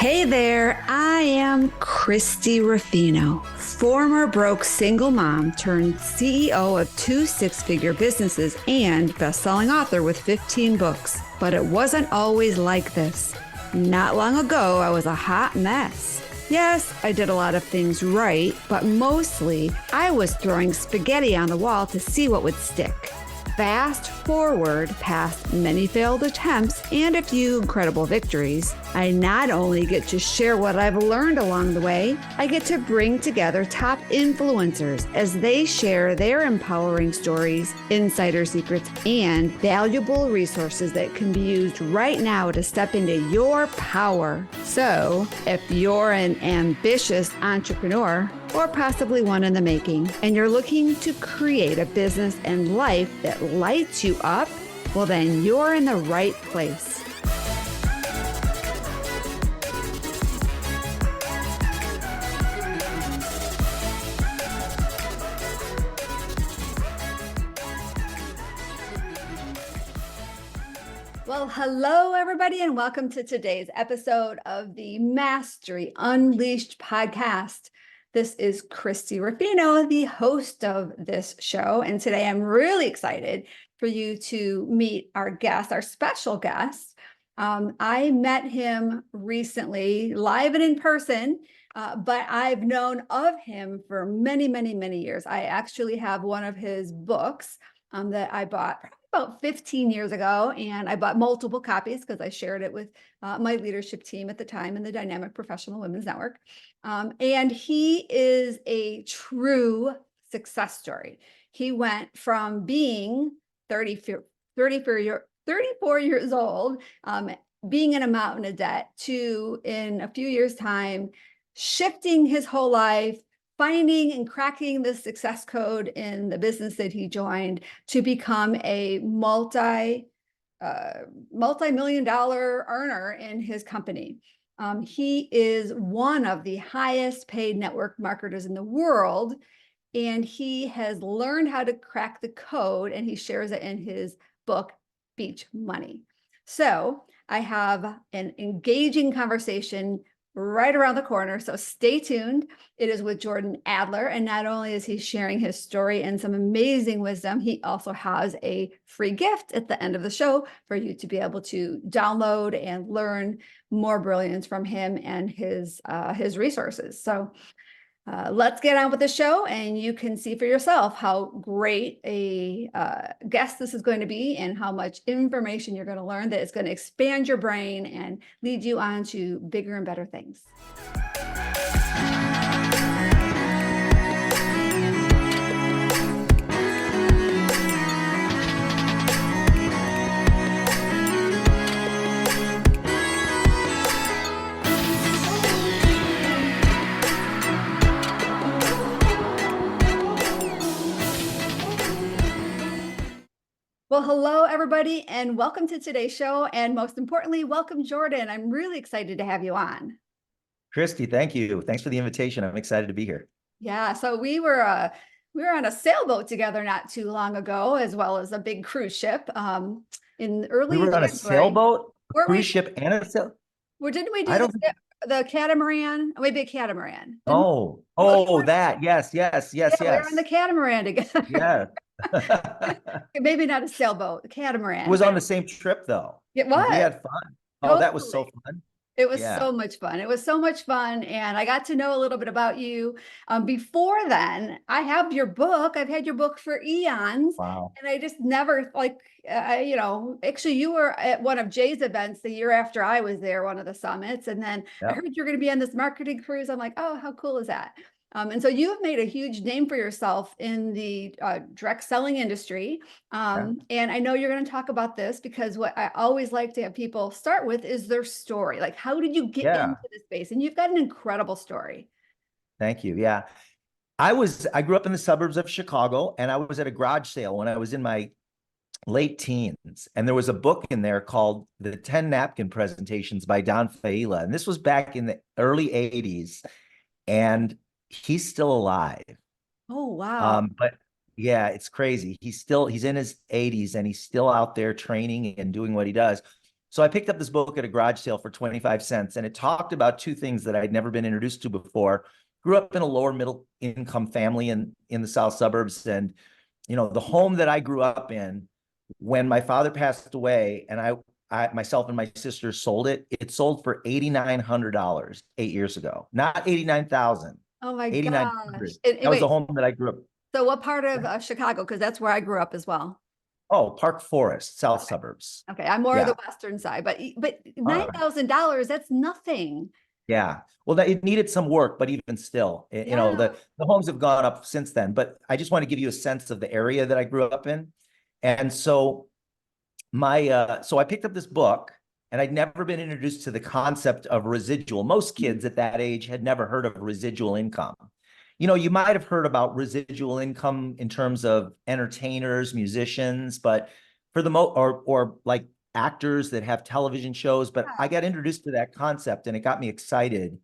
Hey there, I am Christie Ruffino, former broke single mom turned CEO of two six-figure businesses and best-selling author with 15 books. But it wasn't always like this. Not long ago, I was a hot mess. Yes, I did a lot of things right, but mostly I was throwing spaghetti on the wall to see what would stick. Fast forward past many failed attempts and a few incredible victories, I not only get to share what I've learned along the way, I get to bring together top influencers as they share their empowering stories, insider secrets, and valuable resources that can be used right now to step into your power. So, if you're an ambitious entrepreneur, or possibly one in the making, and you're looking to create a business and life that lights you up, well, then you're in the right place. Well, hello, everybody, and welcome to today's episode of the Mastery Unleashed podcast. This is Christie Ruffino, the host of this show, and today I'm really excited for you to meet our guest, our special guest. I met him recently, live and in person, but I've known of him for many, many, many years. I actually have one of his books that I bought about 15 years ago, and I bought multiple copies because I shared it with my leadership team at the time in the Dynamic Professional Women's Network. And he is a true success story. He went from being 34 years old, being in a mountain of debt, to in a few years' time, shifting his whole life, finding and cracking the success code in the business that he joined to become a multi-million dollar earner in his company. He is one of the highest paid network marketers in the world, and he has learned how to crack the code, and he shares it in his book, Beach Money. So I have an engaging conversation right around the corner, so stay tuned. It is with Jordan Adler, and not only is he sharing his story and some amazing wisdom, he also has a free gift at the end of the show for you to be able to download and learn more brilliance from him and his resources. So let's get on with the show, and you can see for yourself how great a guest this is going to be and how much information you're going to learn that is going to expand your brain and lead you on to bigger and better things. Well, hello, everybody, and welcome to today's show. And most importantly, welcome, Jordan. I'm really excited to have you on. Christie, thank you. Thanks for the invitation. I'm excited to be here. Yeah, so we were on a sailboat together not too long ago, as well as a big cruise ship in early We were on a sailboat, a cruise ship, and a sail. Well, didn't we do the catamaran? Maybe a catamaran. That. Yes. We were on the catamaran together. Yeah. Maybe not a sailboat, a catamaran. It was on the same trip, though. It was. We had fun. Totally. Oh, that was so fun. It was so much fun. It was so much fun. And I got to know a little bit about you. Before then, I have your book. I've had your book for eons. Wow. And I just never actually you were at one of Jay's events the year after I was there, one of the summits. And then I heard you're going to be on this marketing cruise. I'm like, oh, how cool is that? And so you have made a huge name for yourself in the direct selling industry. And I know you're going to talk about this because what I always like to have people start with is their story. Like, how did you get into this space? And you've got an incredible story. Thank you. Yeah. I grew up in the suburbs of Chicago, and I was at a garage sale when I was in my late teens. And there was a book in there called The 10 Napkin Presentations by Don Failla. And this was back in the early 80s. And he's still alive. Oh, wow. But yeah, it's crazy. He's in his 80s and he's still out there training and doing what he does. So I picked up this book at a garage sale for 25 cents, and it talked about two things that I'd never been introduced to before. Grew up in a lower middle income family in the south suburbs. And, the home that I grew up in, when my father passed away and myself and my sister sold it, it sold for $8,900 8 years ago, not 89,000, Oh my gosh. 8,900. And That was the wait, home that I grew up. so what part of Chicago? Because that's where I grew up as well. Oh, Park Forest, south Okay. suburbs. Okay. I'm more of Yeah. the western side, but All right. $9,000, that's nothing. Yeah. Well, it needed some work, but even still, Yeah. the homes have gone up since then. But I just want to give you a sense of the area that I grew up in. And so so I picked up this book, and I'd never been introduced to the concept of residual. Most kids at that age had never heard of residual income. You might have heard about residual income in terms of entertainers, musicians, but for the or like actors that have television shows. But I Yeah. got introduced to that concept, and it got me excited.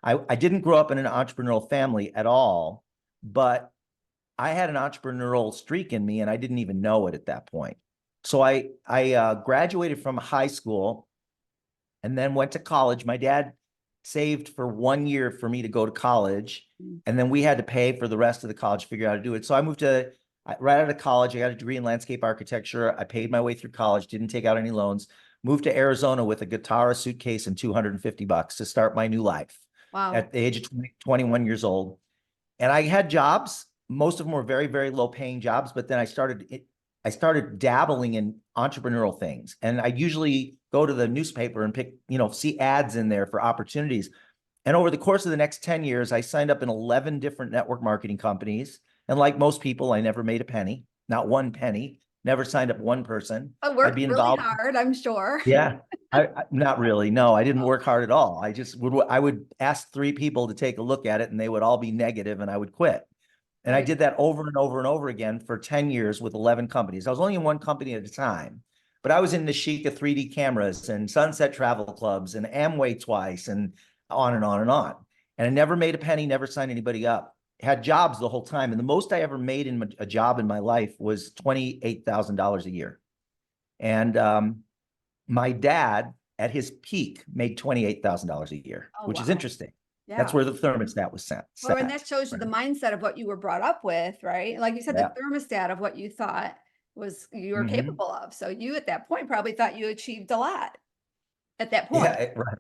I didn't grow up in an entrepreneurial family at all, but I had an entrepreneurial streak in me, and I didn't even know it at that point. So I graduated from high school and then went to college. My dad saved for 1 year for me to go to college, and then we had to pay for the rest of the college, figure out how to do it. So I moved right out of college. I got a degree in landscape architecture. I paid my way through college, didn't take out any loans, moved to Arizona with a guitar, a suitcase, and $250 to start my new life Wow. at the age of 21 years old. And I had jobs. Most of them were very, very low paying jobs, but then I started dabbling in entrepreneurial things. And I usually go to the newspaper and see ads in there for opportunities. And over the course of the next 10 years, I signed up in 11 different network marketing companies. And like most people, I never made a penny, not one penny, never signed up one person. I I'd worked be really involved. hard, I'm sure. Yeah. Not really. No, I didn't work hard at all. I would ask three people to take a look at it, and they would all be negative, and I would quit. And I Right. did that over and over and over again for 10 years with 11 companies. I was only in one company at a time, but I was in Nishika 3D cameras and Sunset Travel Clubs and Amway twice and on and on and on. And I never made a penny, never signed anybody up. Had jobs the whole time. And the most I ever made in a job in my life was $28,000 a year. And my dad, at his peak, made $28,000 a year, Oh, which is wow. interesting. That's Yeah. where the thermostat was set. Well, and that shows you the Right. mindset of what you were brought up with, right? Like you said, the Yeah. thermostat of what you thought was you were Mhm. capable of. So you at that point probably thought you achieved a lot at that Yeah, point. right.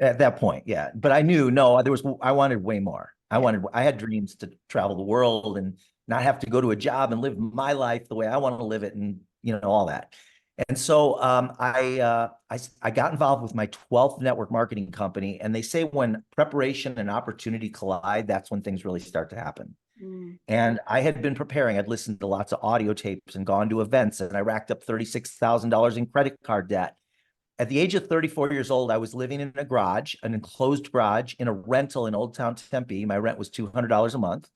At that point, yeah. But I knew, no, I wanted way more. Yeah. I had dreams to travel the world and not have to go to a job and live my life the way I want to live it, and all that. And so I got involved with my 12th network marketing company, and they say when preparation and opportunity collide, that's when things really start to happen. Mm. And I had been preparing. I'd listened to lots of audio tapes and gone to events, and I racked up $36,000 in credit card debt. At the age of 34 years old, I was living in a garage, an enclosed garage in a rental in Old Town Tempe. My rent was $200 a month.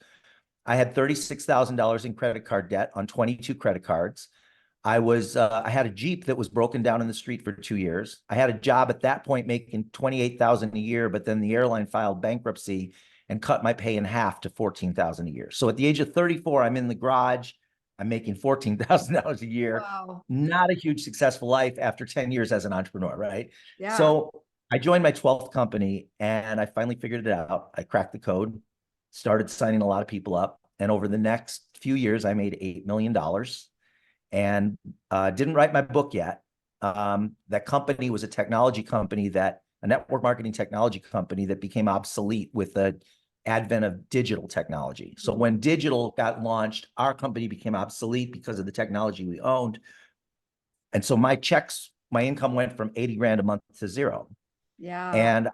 I had $36,000 in credit card debt on 22 credit cards. I had a Jeep that was broken down in the street for 2 years. I had a job at that point making 28,000 a year, but then the airline filed bankruptcy and cut my pay in half to 14,000 a year. So at the age of 34, I'm in the garage. I'm making $14,000 a year. Wow. Not a huge successful life after 10 years as an entrepreneur, right? Yeah. So I joined my 12th company, and I finally figured it out. I cracked the code, started signing a lot of people up. And over the next few years, I made $8 million and didn't write my book yet. That company was a network marketing technology company that became obsolete with the advent of digital technology. So when digital got launched, our company became obsolete because of the technology we owned. And so my income went from 80 grand a month to zero. Yeah. And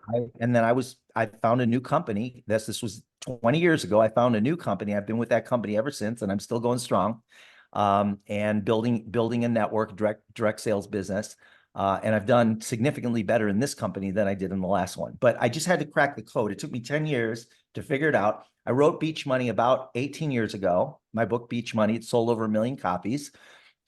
I found a new company. This was 20 years ago. I found a new company. I've been with that company ever since, and I'm still going strong. And building a network direct sales business. And I've done significantly better in this company than I did in the last one. But I just had to crack the code. It took me 10 years to figure it out. I wrote Beach Money about 18 years ago. My book, Beach Money, it sold over 1 million copies.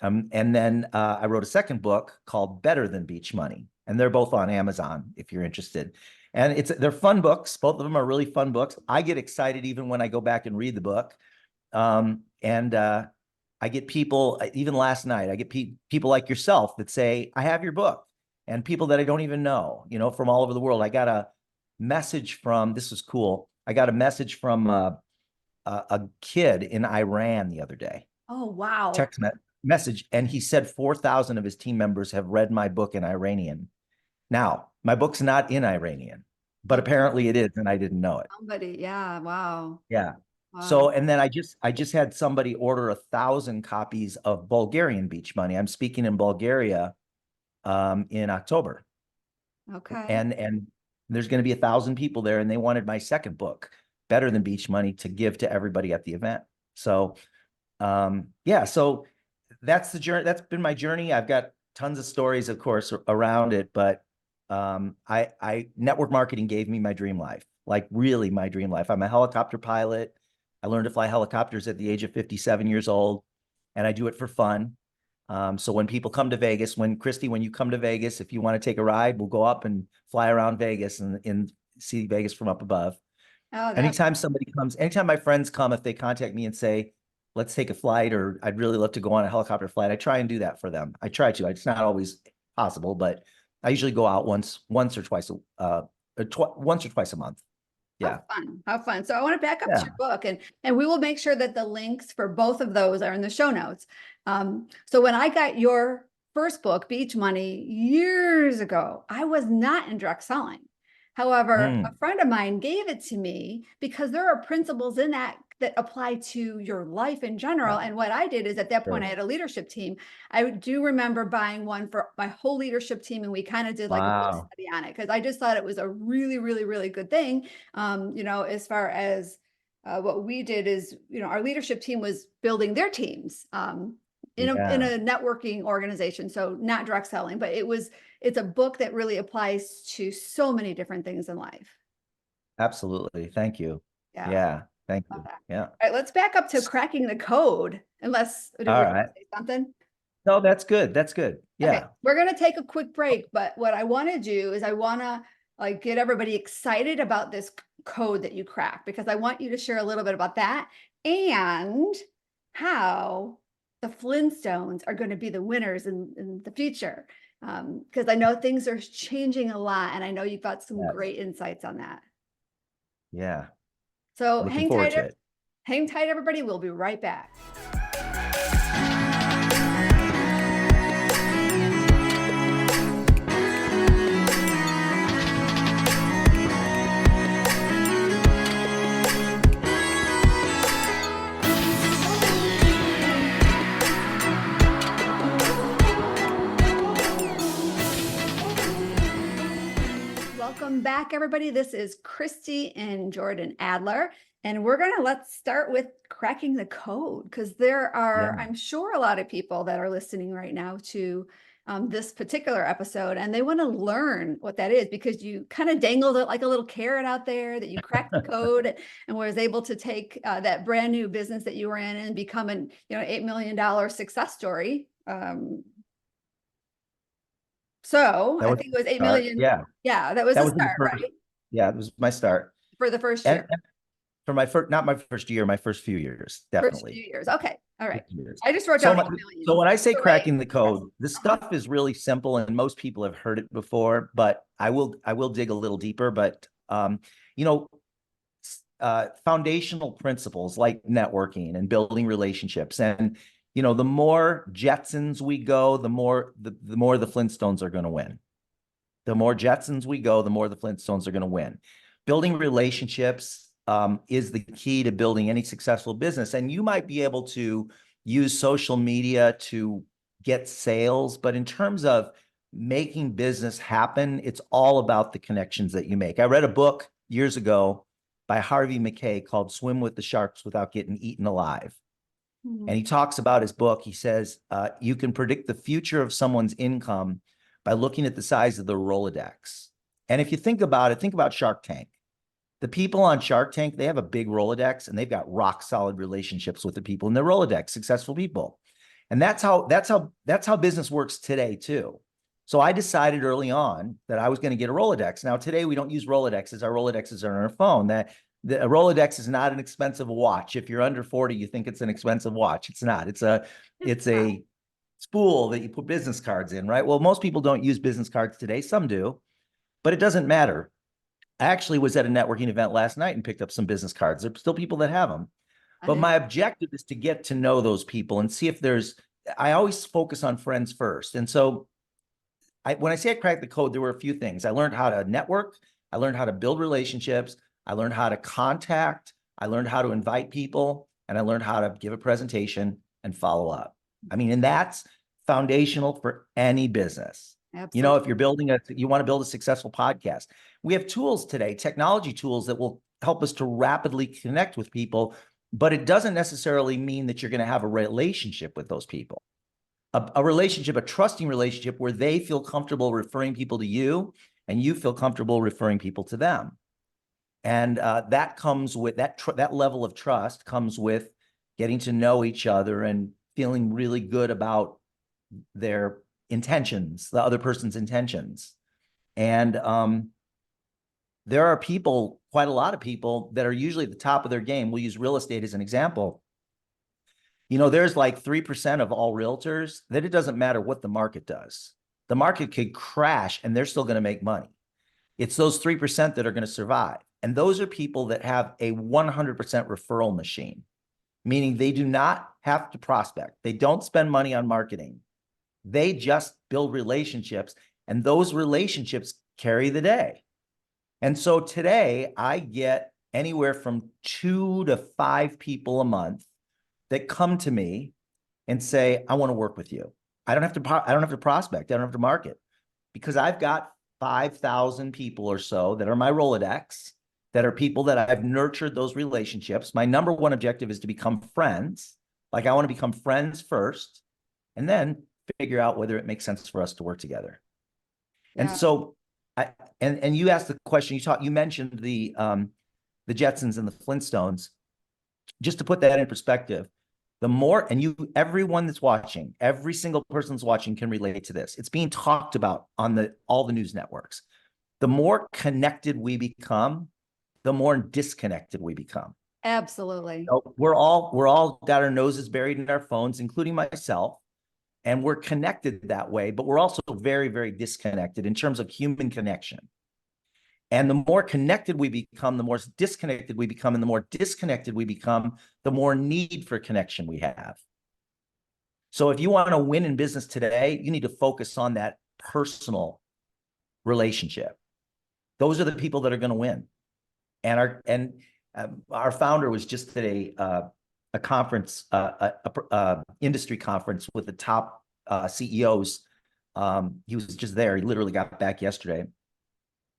And then I wrote a second book called Better Than Beach Money. And they're both on Amazon if you're interested. And they're fun books. Both of them are really fun books. I get excited even when I go back and read the book. I get people, even last night, I get people like yourself that say, I have your book. and people that I don't even know, from all over the world. I got a message from, this was cool. I got a message from a kid in Iran the other day. Oh, wow. Message, and he said 4,000 of his team members have read my book in Iranian. Now, my book's not in Iranian, but apparently it is, and I didn't know it. Somebody, yeah, wow. Yeah. Wow. So, and then I just had somebody order 1,000 copies of Bulgarian Beach Money. I'm speaking in Bulgaria in October. Okay. And there's going to be 1,000 people there, and they wanted my second book, Better Than Beach Money, to give to everybody at the event. So, yeah, so that's the journey. That's been my journey. I've got tons of stories, of course, around it, but I network marketing gave me my dream life, like really my dream life. I'm a helicopter pilot. I learned to fly helicopters at the age of 57 years old, and I do it for fun. So when people come to Vegas, Christie, when you come to Vegas, if you want to take a ride, we'll go up and fly around Vegas and see Vegas from up above. Oh, anytime my friends come, if they contact me and say, let's take a flight, or I'd really love to go on a helicopter flight, I try and do that for them. I try to. It's not always possible, but I usually go out once or twice a month. Yeah. Have fun. So I want to back up to your book, and we will make sure that the links for both of those are in the show notes. So when I got your first book, Beach Money, years ago, I was not in direct selling. However, a friend of mine gave it to me because there are principles in that apply to your life in general. And what I did is, at that point, I had a leadership team. I do remember buying one for my whole leadership team, and we kind of did like a book study on it, because I just thought it was a really, really, really good thing. As far as what we did is, our leadership team was building their teams in a networking organization. So not direct selling, but it's a book that really applies to so many different things in life. Absolutely. Thank you. Yeah. Thank you. Yeah. All right, let's back up to cracking the code, unless you want to say something. No, that's good. That's good. Yeah. Okay, we're going to take a quick break, but what I want to do is I want to get everybody excited about this code that you crack, because I want you to share a little bit about that and how the Flintstones are going to be the winners in the future. Because I know things are changing a lot, and I know you've got some great insights on that. Yeah. So hang tight, everybody. We'll be right back. Welcome back, everybody. This is Christie and Jordan Adler, and let's start with cracking the code, because there are, I'm sure, a lot of people that are listening right now to this particular episode, and they want to learn what that is, because you kind of dangled it like a little carrot out there, that you cracked the code and was able to take that brand new business that you were in and become an $8 million success story. So I think it was 8 million. Yeah, that was the start, right? Yeah, it was my start for the first year. And for my first, not my first year, my first few years, definitely. First few years. Okay, all right. I just wrote down 8 million. So when I say cracking the code, this stuff is really simple, and most people have heard it before. But I will dig a little deeper. But foundational principles like networking and building relationships, and the more Jetsons we go, the more the Flintstones are going to win. The more Jetsons we go, the more the Flintstones are going to win. Building relationships is the key to building any successful business. And you might be able to use social media to get sales, but in terms of making business happen, it's all about the connections that you make. I read a book years ago by Harvey McKay called Swim with the Sharks Without Getting Eaten Alive. And he talks about his book. He says, you can predict the future of someone's income by looking at the size of the Rolodex. And if you think about Shark Tank. The people on Shark Tank, they have a big Rolodex, and they've got rock solid relationships with the people in their Rolodex, successful people. And that's how business works today too. So I decided early on that I was going to get a Rolodex. Now today we don't use Rolodexes. Our Rolodexes are on our phone. A Rolodex is not an expensive watch. If you're under 40, you think it's an expensive watch. It's not. It's a spool that you put business cards in, right? Well, most people don't use business cards today. Some do, but it doesn't matter. I actually was at a networking event last night and picked up some business cards. There's still people that have them. But my objective is to get to know those people and see if I always focus on friends first. And so when I say I cracked the code, there were a few things. I learned how to network. I learned how to build relationships. I learned how to contact. I learned how to invite people, and I learned how to give a presentation and follow up. I mean, and that's foundational for any business. Absolutely. You know, if you're you want to build a successful podcast, we have tools today, technology tools that will help us to rapidly connect with people, but it doesn't necessarily mean that you're going to have a relationship with those people. A relationship, a trusting relationship where they feel comfortable referring people to you and you feel comfortable referring people to them. And that comes with that level of trust comes with getting to know each other and feeling really good about their intentions, the other person's intentions. And there are people, quite a lot of people that are usually at the top of their game. We'll use real estate as an example. You know, there's like 3% of all realtors that it doesn't matter what the market does. The market could crash and they're still going to make money. It's those 3% that are going to survive. And those are people that have a 100% referral machine, meaning they do not have to prospect. They don't spend money on marketing. They just build relationships, and those relationships carry the day. And so today I get anywhere from 2 to 5 people a month that come to me and say, I want to work with you. I don't have to prospect. I don't have to market, because I've got 5,000 people or so that are my Rolodex, that are people that I've nurtured those relationships. My number one objective is to become friends. Like, I want to become friends first, and then figure out whether it makes sense for us to work together. Yeah. And so and you asked the question, you mentioned the Jetsons and the Flintstones. Just to put that in perspective, the more, and everyone that's watching, every single person that's watching can relate to this. It's being talked about on all the news networks. The more connected we become, the more disconnected we become. Absolutely. So we're all got our noses buried in our phones, including myself, and we're connected that way, but we're also very, very disconnected in terms of human connection. And the more connected we become, the more disconnected we become, and the more disconnected we become, the more need for connection we have. So if you want to win in business today, you need to focus on that personal relationship. Those are the people that are going to win. And our founder was just at a conference, industry conference with the top CEOs. He was just there. He literally got back yesterday.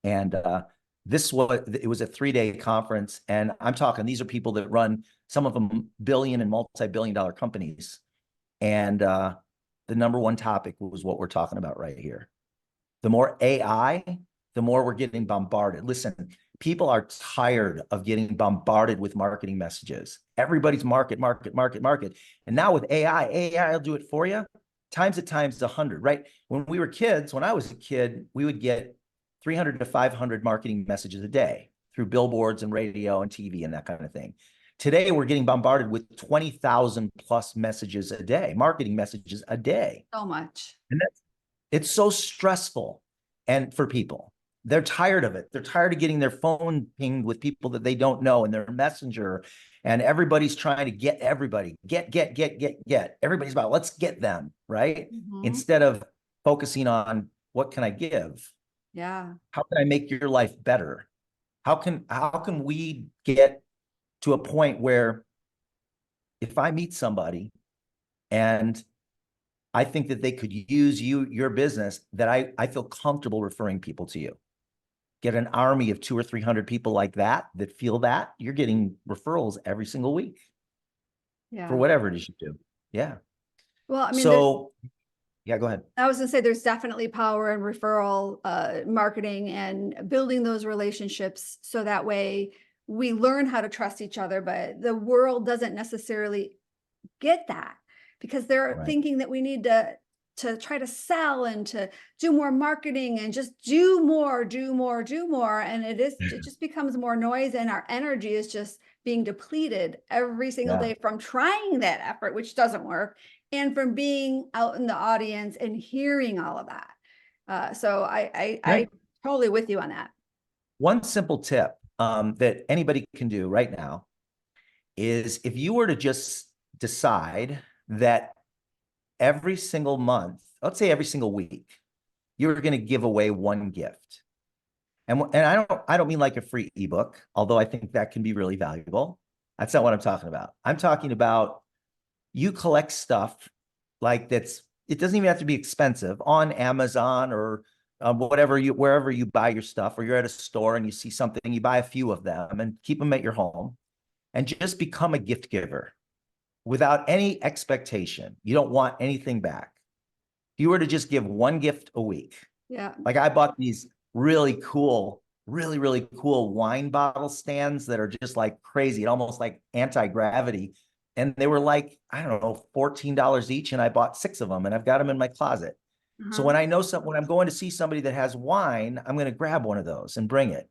And it was a 3-day conference. And I'm talking, these are people that run, some of them billion and multi-billion-dollar companies. And the number one topic was what we're talking about right here. The more AI, the more we're getting bombarded. Listen, people are tired of getting bombarded with marketing messages. Everybody's market. And now with AI will do it for you. Times 100, right? When I was a kid, we would get 300 to 500 marketing messages a day through billboards and radio and TV and that kind of thing. Today, we're getting bombarded with 20,000 plus messages a day, marketing messages a day. So much. And it's so stressful. And for people, they're tired of it. They're tired of getting their phone pinged with people that they don't know and their messenger. And everybody's trying to get everybody. Get. Everybody's about, let's get them, right? Mm-hmm. Instead of focusing on, what can I give? Yeah. How can I make your life better? How can we get to a point where if I meet somebody and I think that they could use your business, that I feel comfortable referring people to you. Get an army of 200 or 300 people like that feel that, you're getting referrals every single week. Yeah. For whatever it is you do. Yeah. Well, I mean, yeah, go ahead. I was going to say there's definitely power in referral marketing and building those relationships, so that way we learn how to trust each other, but the world doesn't necessarily get that, because they're thinking that we need to try to sell and to do more marketing and just do more. And it just becomes more noise, and our energy is just being depleted every single day from trying that effort, which doesn't work. and from being out in the audience and hearing all of that. So I Right. totally with you on that. One simple tip that anybody can do right now is if you were to just decide that every single month, let's say every single week, you're going to give away one gift. And I don't mean like a free ebook, although I think that can be really valuable. That's not what I'm talking about. I'm talking about you collect stuff like it doesn't even have to be expensive on Amazon or wherever you buy your stuff, or you're at a store and you see something, you buy a few of them and keep them at your home and just become a gift giver without any expectation. You don't want anything back. If you were to just give one gift a week, Yeah. like I bought these really cool, really cool wine bottle stands that are just like crazy, almost like anti-gravity. And they were like, I don't know, $14 each. And I bought 6 of them and I've got them in my closet. So when I know when I'm going to see somebody that has wine, I'm going to grab one of those and bring it.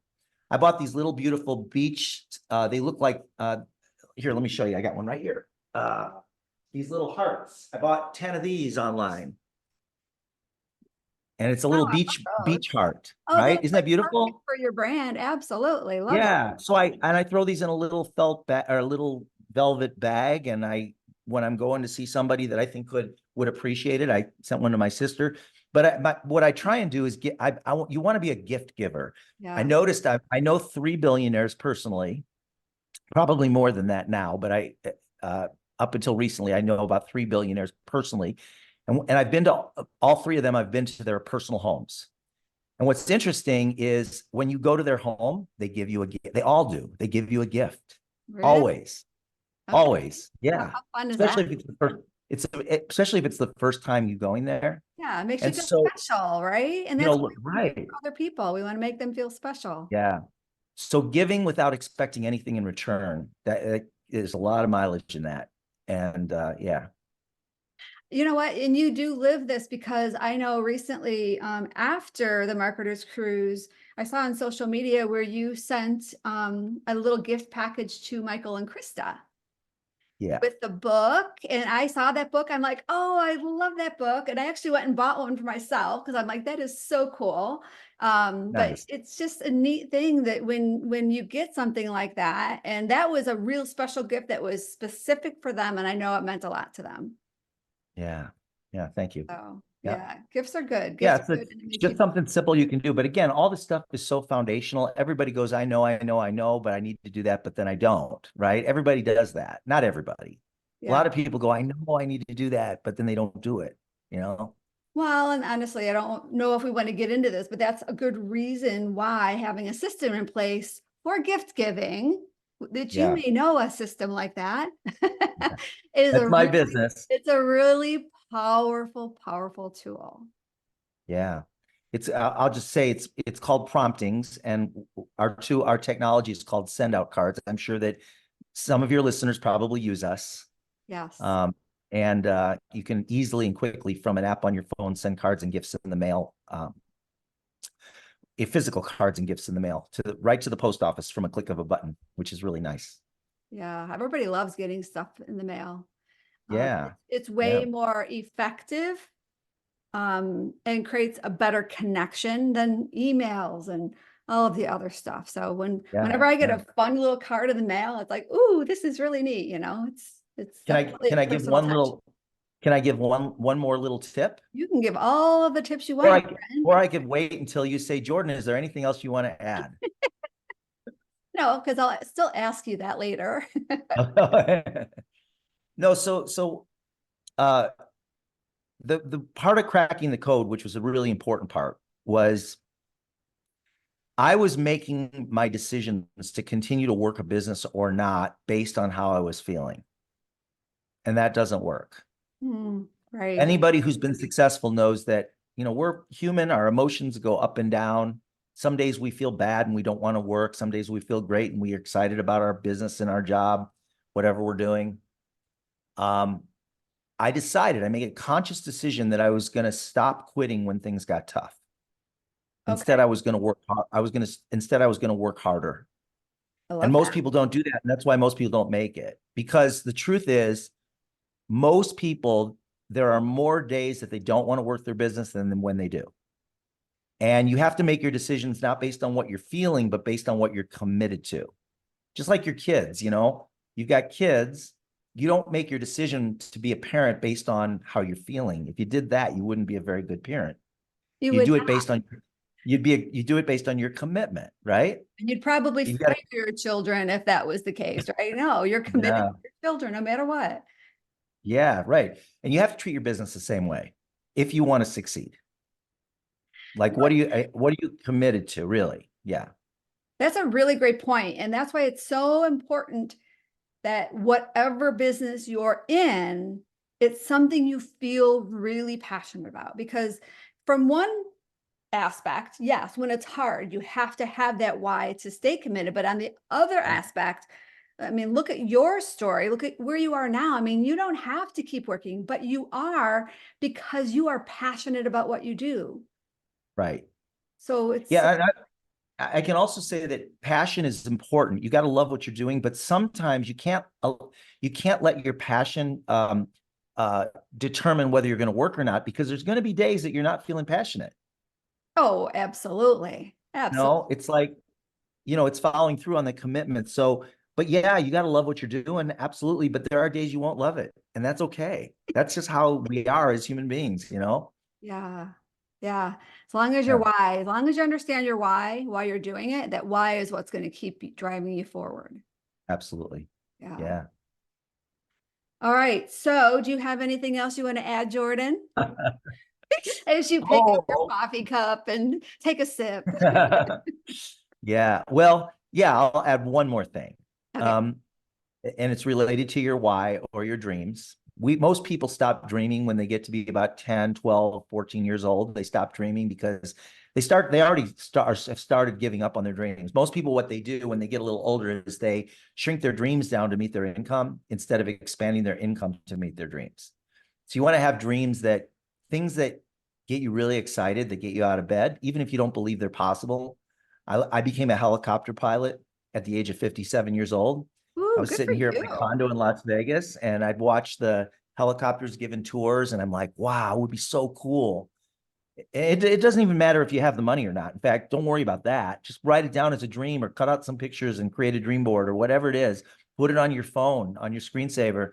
I bought these little beautiful beach. They look like, here, let me show you. I got one right here. These little hearts. I bought 10 of these online. And it's a little beach heart, right? Isn't that beautiful? For your brand? Absolutely. Love it. Yeah. So I throw these in a little felt bag or a little velvet bag. And when I'm going to see somebody that I think would appreciate it, I sent one to my sister. But what I try and do is you want to be a gift giver. Yeah. I noticed I know 3 billionaires personally, probably more than that now, but up until recently, I know about 3 billionaires personally. And I've been to all 3 of them. I've been to their personal homes. And what's interesting is when you go to their home, they give you a gift. They all do. They give you a gift. Really? Always. Okay. Always. Yeah. How fun is Especially that? if it's the first, especially if it's the first time you going there. Yeah, it makes you And feel so, special, right? And that's what we want to do right. for other people. We want to make them feel special. Yeah. So giving without expecting anything in return, that is a lot of mileage in that. And yeah. You know what? And you do live this, because I know recently, after the Marketers Cruise, I saw on social media where you sent a little gift package to Michael and Krista. Yeah. With the book. And I saw that book. I'm like, oh, I love that book. And I actually went and bought one for myself, because I'm like, that is so cool. But Nice. it's just a neat thing that when you get something like that, and that was a real special gift that was specific for them. And I know it meant a lot to them. Yeah. Yeah. Thank you. So Yeah. yeah, gifts are good. Yeah, Gifts are good. it's just something simple you can do. But again, all this stuff is so foundational. Everybody goes, I know, but I need to do that, but then I don't, right? Everybody does that. Not everybody. A lot of people go, I know I need to do that, but then they don't do it, you know? Well, and honestly, I don't know if we want to get into this, but that's a good reason why having a system in place for gift giving, that you may know a system like that, is That's my business. it's a really powerful tool. Yeah. I'll just say it's called promptings, and our technology is called send out cards. I'm sure that some of your listeners probably use us. Yes. And you can easily and quickly from an app on your phone send cards and gifts in the mail, physical cards and gifts in the mail right to the post office from a click of a button, which is really nice. Yeah, everybody loves getting stuff in the mail. Yeah. It's way more effective, and creates a better connection than emails and all of the other stuff. So whenever I get a fun little card in the mail, it's like, ooh, this is really neat. You know, it's Can I give one more little tip? You can give all of the tips you want. Or I could wait until you say, Jordan, is there anything else you want to add? No, because I'll still ask you that later. No, so the part of cracking the code, which was a really important part, was I was making my decisions to continue to work a business or not based on how I was feeling. And that doesn't work. Right. Anybody who's been successful knows that, we're human, our emotions go up and down. Some days we feel bad and we don't want to work. Some days we feel great and we're excited about our business and our job, whatever we're doing. I made a conscious decision that I was going to stop quitting when things got tough. Instead, I was going to work hard. I was going to work harder. And most people don't do that. And that's why most people don't make it. Because the truth is, most people there are more days that they don't want to work their business than when they do. And you have to make your decisions not based on what you're feeling, but based on what you're committed to. Just like your kids, you've got kids. You don't make your decision to be a parent based on how you're feeling. If you did that, you wouldn't be a very good parent. You do it based on you do it based on your commitment, right? And you'd probably You fight for your children if that was the case, right? No, you're committed to your children no matter what. Yeah, right. And you have to treat your business the same way if you want to succeed. Like, what are you committed to, really? Yeah. That's a really great point. And that's why it's so important that whatever business you're in, it's something you feel really passionate about. Because from one aspect, yes, when it's hard, you have to have that why to stay committed. But on the other aspect, I mean, look at your story, look at where you are now. I mean, you don't have to keep working, but you are, because you are passionate about what you do. Right. So it's, yeah. I can also say that passion is important. You got to love what you're doing, but sometimes you can't let your passion determine whether you're going to work or not, because there's going to be days that you're not feeling passionate. oh, absolutely. Absolutely. No, it's like, it's following through on the commitment. So, but yeah, you got to love what you're doing. Absolutely. But there are days you won't love it. And that's okay. That's just how we are as human beings, Yeah. Yeah. As long as Yeah, your why, as long as you understand your why you're doing it, that why is what's going to keep driving you forward. absolutely. Yeah. Yeah. All right. So do you have anything else you want to add, Jordan? As you pick up your Oh. coffee cup and take a sip. Yeah. Well, yeah, I'll add one more thing. Okay. And it's related to your why or your dreams. Most people stop dreaming when they get to be about 10, 12, 14 years old. They stop dreaming because they already have started giving up on their dreams. Most people, what they do when they get a little older is they shrink their dreams down to meet their income instead of expanding their income to meet their dreams. So you want to have dreams, things that get you really excited, that get you out of bed, even if you don't believe they're possible. I became a helicopter pilot at the age of 57 years old. I Ooh, was good for sitting here at my you. condo in Las Vegas, and I'd watch the helicopters giving tours, and I'm like, wow, it would be so cool. It doesn't even matter if you have the money or not. In fact, don't worry about that. Just write it down as a dream, or cut out some pictures and create a dream board, or whatever it is. Put it on your phone, on your screensaver,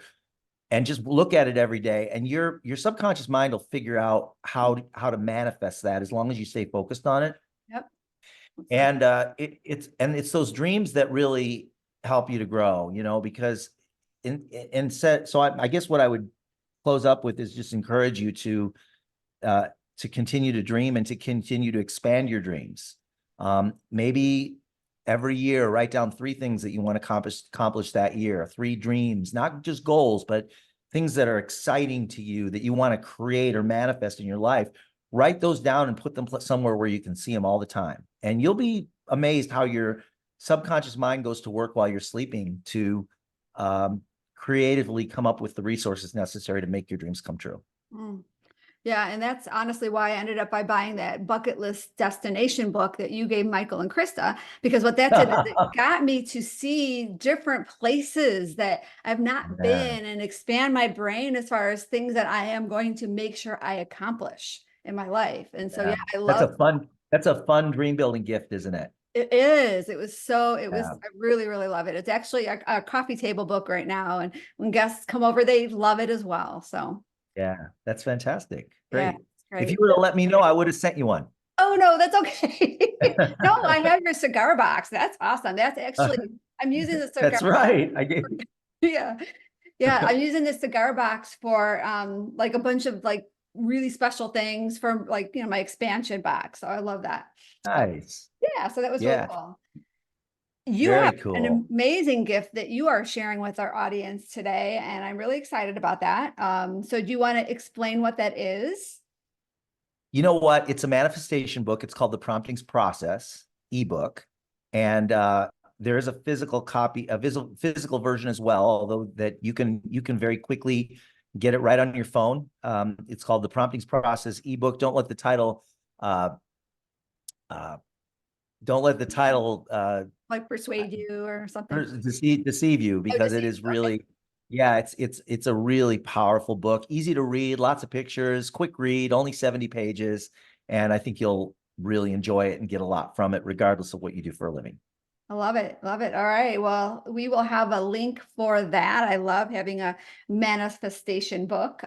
and just look at it every day. And your subconscious mind will figure out how to manifest that, as long as you stay focused on it. Yep. And it's those dreams that really help you to grow, because I guess what I would close up with is just encourage you to continue to dream and to continue to expand your dreams. Maybe every year write down 3 things that you want to accomplish that year, 3 dreams, not just goals, but things that are exciting to you that you want to create or manifest in your life. Write those down and put them somewhere where you can see them all the time. And you'll be amazed how your subconscious mind goes to work while you're sleeping to creatively come up with the resources necessary to make your dreams come true. Mm. Yeah, and that's honestly why I ended up by buying that bucket list destination book that you gave Michael and Krista, because what that did is it got me to see different places that I've not been and expand my brain as far as things that I am going to make sure I accomplish in my life. And so, yeah, I love That's a fun dream building gift, isn't it? it is. I really, really love it. It's actually a coffee table book right now. And when guests come over, they love it as well. So Yeah, that's fantastic. yeah, Great. it's If you great. would have let me know, I would have sent you one. Oh no, that's okay. No, I have your cigar box. That's awesome. That's actually, I'm using the cigar That's box. right. Yeah. Yeah. I'm using this cigar box for like a bunch of like really special things for like, my expansion box. So I love that. Nice. Yeah. So that was really Yeah, cool. You very have cool. an amazing gift that you are sharing with our audience today, and I'm really excited about that. So do you want to explain what that is? You know what? It's a manifestation book. It's called The Promptings Process ebook. And there is a physical copy, a physical version as well, although that you can very quickly get it right on your phone. It's called The Promptings Process ebook. Uh, uh, don't let the title Like persuade you or something? deceive you, Oh, because just it is okay. really Yeah, it's a really powerful book, easy to read, lots of pictures, quick read, only 70 pages, and I think you'll really enjoy it and get a lot from it, regardless of what you do for a living. I love it. Love it. All right. Well, we will have a link for that. I love having a manifestation book.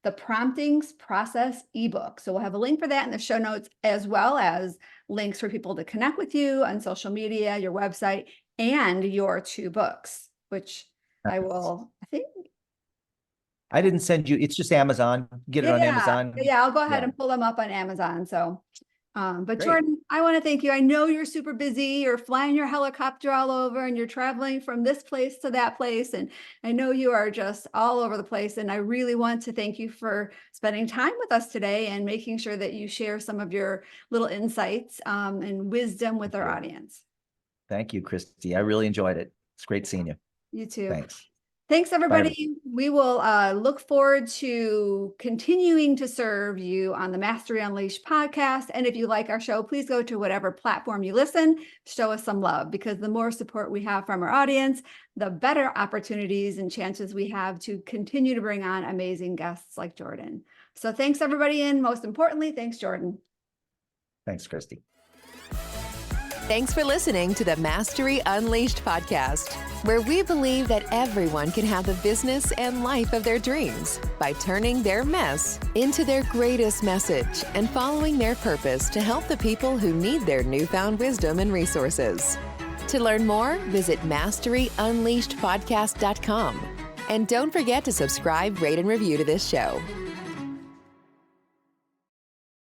The promptings process ebook. So we'll have a link for that in the show notes, as well as links for people to connect with you on social media, your website, and your 2 books, which I think. I didn't send you, it's just Amazon. Get it on Amazon. Yeah, I'll go ahead Yeah. and pull them up on Amazon. So, but Great. Jordan, I want to thank you. I know you're super busy. You're flying your helicopter all over and you're traveling from this place to that place. And I know you are just all over the place. And I really want to thank you for spending time with us today and making sure that you share some of your little insights and wisdom with our audience. Thank you, Christy. I really enjoyed it. It's great seeing you. You too. Thanks. Thanks, everybody. We will look forward to continuing to serve you on the Mastery Unleashed podcast. And if you like our show, please go to whatever platform you listen, show us some love, because the more support we have from our audience, the better opportunities and chances we have to continue to bring on amazing guests like Jordan. So thanks, everybody. And most importantly, thanks, Jordan. Thanks, Christy. Thanks for listening to the Mastery Unleashed podcast, where we believe that everyone can have the business and life of their dreams by turning their mess into their greatest message and following their purpose to help the people who need their newfound wisdom and resources. To learn more, visit masteryunleashedpodcast.com. And don't forget to subscribe, rate, and review to this show.